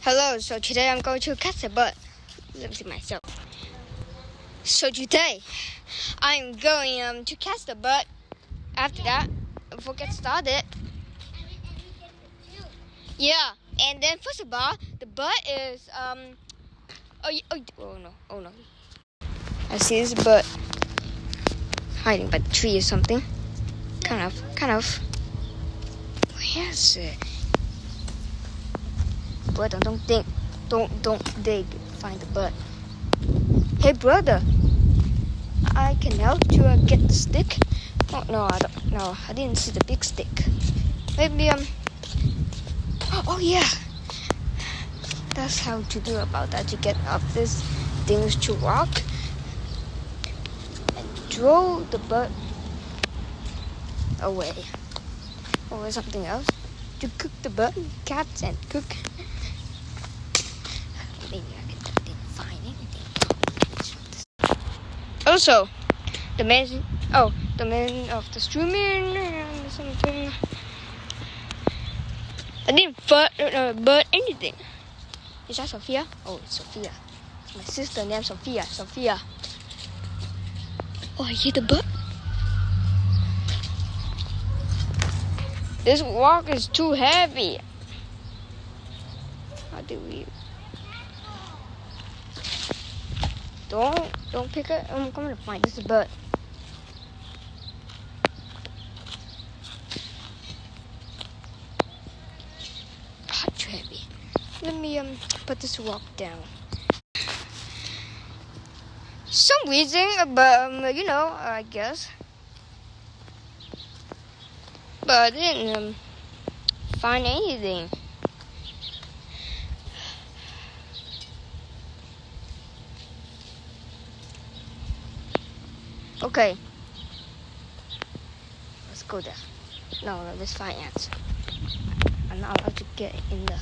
Hello, so today I'm going to catch a bird. Let me see myself. So today I'm going to catch the bird. After that, before get started. Yeah, and then first of all, the bird is oh no. I see this bird hiding by the tree or something. Kind of. Where is it? But don't dig. Find the bird. Hey brother, I can help you get the stick. Oh no, I don't. No, I didn't see the big stick. Maybe Oh yeah, that's how to do about that. You get up this things to rock and throw the bird away or something else to cook the bird. Cats and cook. Maybe I didn't find anything. Also, the man of the streaming and something. I didn't bird anything. Is that Sophia? Oh, it's Sophia. It's my sister named Sophia. Oh, I hear the bird. This rock is too heavy. How do we? Don't pick it. I'm going to find this bird. Too heavy. Let me put this rock down. Some reason, but I guess. But I didn't find anything. Okay. Let's go there. No, let's find ants. I'm not allowed to get in there.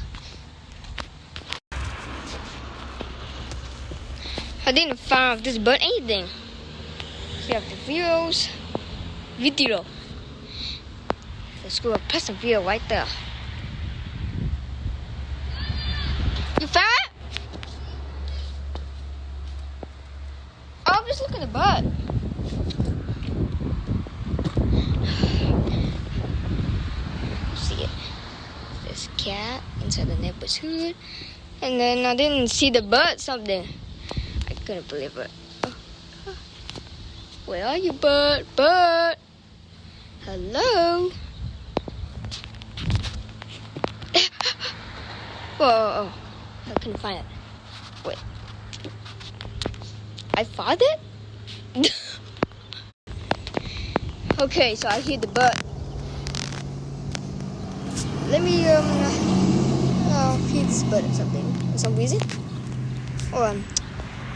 I didn't find this bird anything. We have the video. Let's go and put some video right there. You found it? Oh, I'm just looking at the bird. See it? This cat inside the neighbor's hood. And then I didn't see the bird something. I couldn't believe it. Where are you, bird? Bird! Hello? Whoa, I couldn't find it. Wait. I found it? Okay, so I hear the bird. Let me feed this bird or something for some reason. Or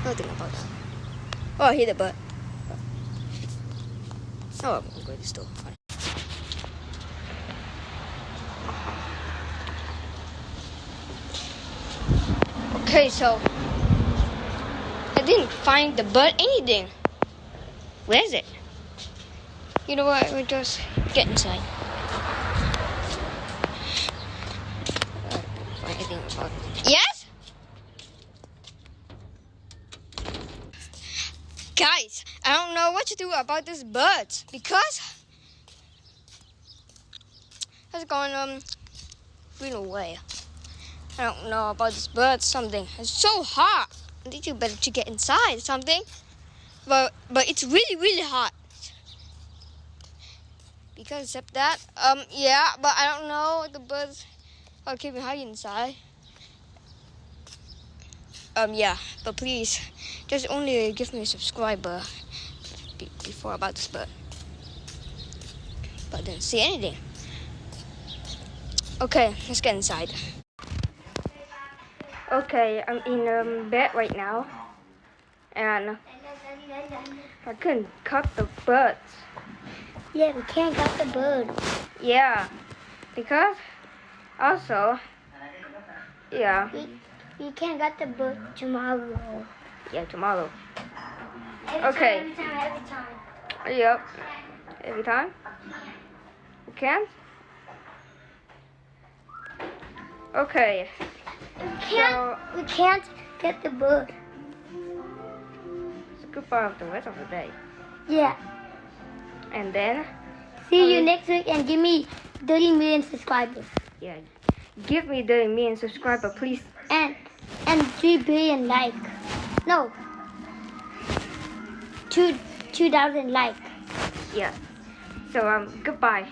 nothing about that. Oh, I hear the bird. Oh, I'm going to the store. Okay, so I didn't find the bird anything. Where is it? You know what? We'll just get inside. Find anything about it. Yes? Guys, I don't know what to do about this bird because it's going run away. I don't know about this bird something. It's so hot. I think you better to get inside something. But it's really hot. Because except that, yeah, but I don't know the birds are keeping hiding inside. Yeah, but please, just only give me a subscriber before about this bird. But I didn't see anything. Okay, let's get inside. Okay, I'm in bed right now, and I couldn't cut the birds. Yeah, we can't cut the bird. Yeah, because also, yeah. We can't cut the bird tomorrow. Yeah, tomorrow. Every Okay. time. Yep. Every time? You can? Okay. we can't get the bird. So goodbye of the rest of the day. Yeah. And then, See you next week and give me 30 million subscribers. yeah, give me 30 million subscribers, please. And 3 billion likes. No. 2,000 likes. Yeah. So goodbye.